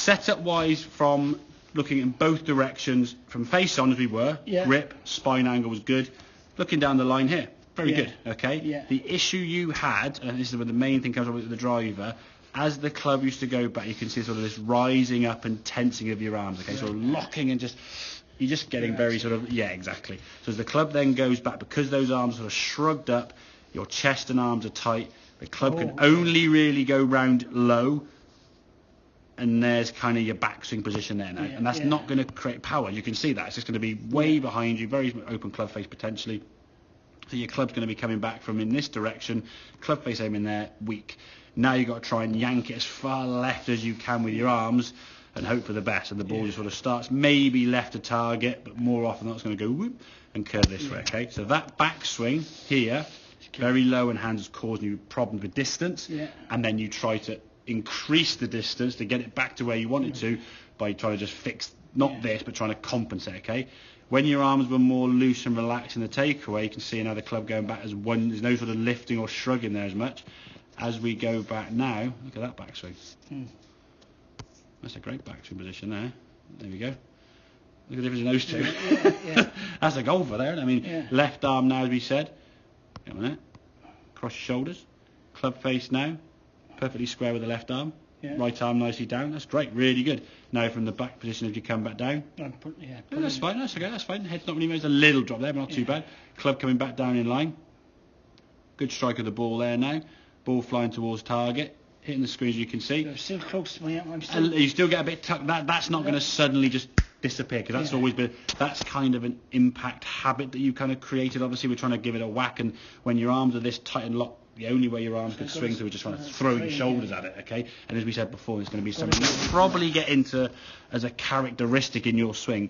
setup wise, from looking in both directions, from face on as we were, grip, spine angle was good. Looking down the line here, very good, okay? Yeah. The issue you had, and this is where the main thing comes up with the driver, as the club used to go back, you can see sort of this rising up and tensing of your arms, okay? Sort of locking and you're just getting very sort of, exactly. So as the club then goes back, because those arms are sort of shrugged up, your chest and arms are tight, the club can only really go round low, and there's kind of your backswing position there now, and that's not going to create power. You can see that it's just going to be way behind you, very open club face potentially. So your club's going to be coming back from in this direction, club face aim in there, weak. Now you've got to try and yank it as far left as you can with your arms and hope for the best, and the ball just sort of starts maybe left to target, but more often than not it's going to go whoop and curve this way, okay? So that backswing here, very low and hands, is causing you problems with distance, and then you try to increase the distance to get it back to where you want it to by trying to just fix not this but trying to compensate, okay? When your arms were more loose and relaxed in the takeaway, you can see another club going back as one. There's no sort of lifting or shrugging there as much. As we go back now, look at that backswing. That's a great backswing position there. There we go. Look at the difference in those two. That's a golfer there. I mean, left arm now, as we said. Come on, cross your shoulders. Club face now. Perfectly square with the left arm. Right arm nicely down. That's great. Really good. Now from the back position, if you come back down. That's fine. That's okay. That's fine. Head's not really moved. A little drop there, but not too bad. Club coming back down in line. Good strike of the ball there now. Ball flying towards target. Hitting the screen as you can see. So still close to me. You still get a bit tucked. That's not going to suddenly just disappear, because that's always been, that's kind of an impact habit that you kind of created. Obviously we're trying to give it a whack, and when your arms are this tight and locked, the only way your arms could swing, so we're just trying to throw your shoulders at it, okay? And as we said before, it's going to be something you probably get into as a characteristic in your swing,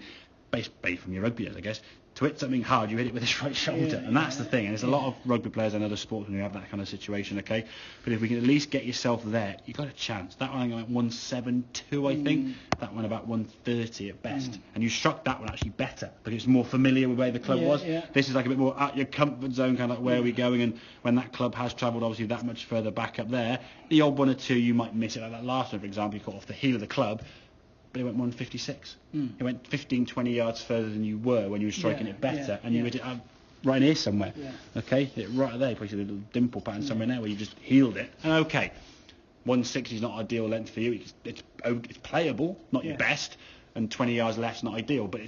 based from your rugby days, I guess. To hit something hard, you hit it with this right shoulder, and that's the thing. And there's a lot of rugby players and other sports when you have that kind of situation, okay? But if we can at least get yourself there, you've got a chance. That one I went 172, I think. That one about 130 at best. And you struck that one actually better, because it's more familiar with where the club was. This is like a bit more at your comfort zone, kind of like where are we going. And when that club has travelled obviously that much further back up there, the odd one or two you might miss it. Like that last one, for example, you caught off the heel of the club, but it went 156. It went 15, 20 yards further than you were when you were striking it better, and you hit it right in here somewhere. Okay, hit it right there, probably a little dimple pattern somewhere in there where you just healed it. And okay, 160 is not ideal length for you. It's playable, not your best, and 20 yards left's not ideal, but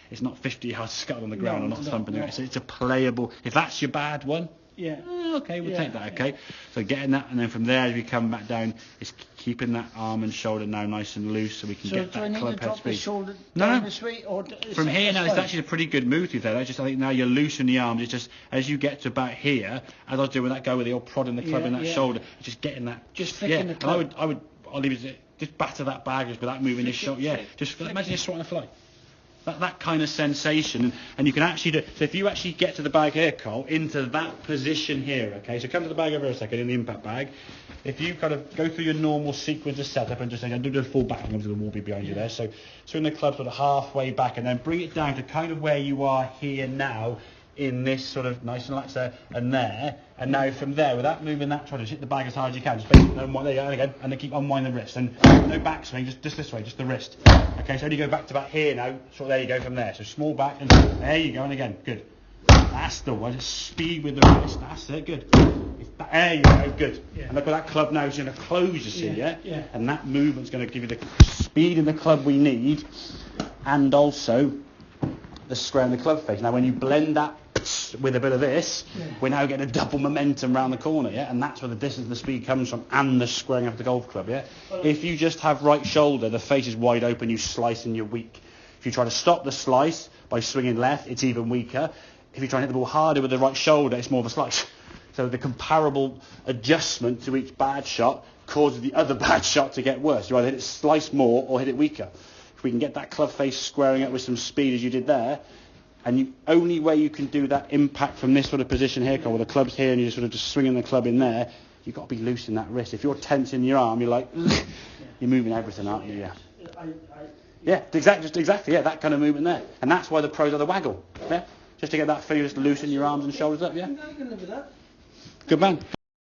it's not 50 yards scuttled on the ground or not thumping. So it's a playable. If that's your bad one, okay, we'll take that, okay? So getting that, and then from there, as we come back down, it's keeping that arm and shoulder now nice and loose, so we can get that club head speed. Shoulder this way, or from here now, it's actually a pretty good move to you there. I think now you're loosing the arms. It's just, as you get to about here, as I was doing that guy with the old prod in the club in that shoulder, just getting that. Just flicking the club. And I'll leave it, just batter that bag just without moving your shoulder. Just imagine you're swatting a fly. That kind of sensation, and you can actually do. So if you actually get to the bag here, Cole, into that position here, okay. So come to the bag over a second in the impact bag. If you kind of go through your normal sequence of setup and just say, do the full back, and the wall be behind you there. So swing the club sort of halfway back, and then bring it down to kind of where you are here now, in this sort of nice and relaxed there and there, and now from there, without moving that, try to hit the bag as hard as you can. Just basically unwind, there you go, and again, and then keep unwinding the wrist, and no backswing, just this way, just the wrist. Okay, so only go back to about here now. So there you go from there. So small back, and there you go, and again, good. That's the one. Just speed with the wrist. That's it. Good. There you go. Good. And look at that club now. It's going to close. You see, and that movement's going to give you the speed in the club we need, and also the square in the club face. Now, when you blend that with a bit of this, we're now getting a double momentum around the corner, and that's where the distance and the speed comes from, and the squaring of the golf club, If you just have right shoulder, the face is wide open, you slice and you're weak. If you try to stop the slice by swinging left, it's even weaker. If you try and hit the ball harder with the right shoulder, it's more of a slice. So the comparable adjustment to each bad shot causes the other bad shot to get worse. You either hit it slice more or hit it weaker. If we can get that club face squaring up with some speed as you did there, and the only way you can do that impact from this sort of position here, where the club's here and you're sort of just swinging the club in there, you've got to be loose in that wrist. If you're tensing your arm, you're like, you're moving everything, aren't you? Exactly, that kind of movement there. And that's why the pros are the waggle, just to get that feel, just loosen your arms and shoulders up, I can live with that. Good man.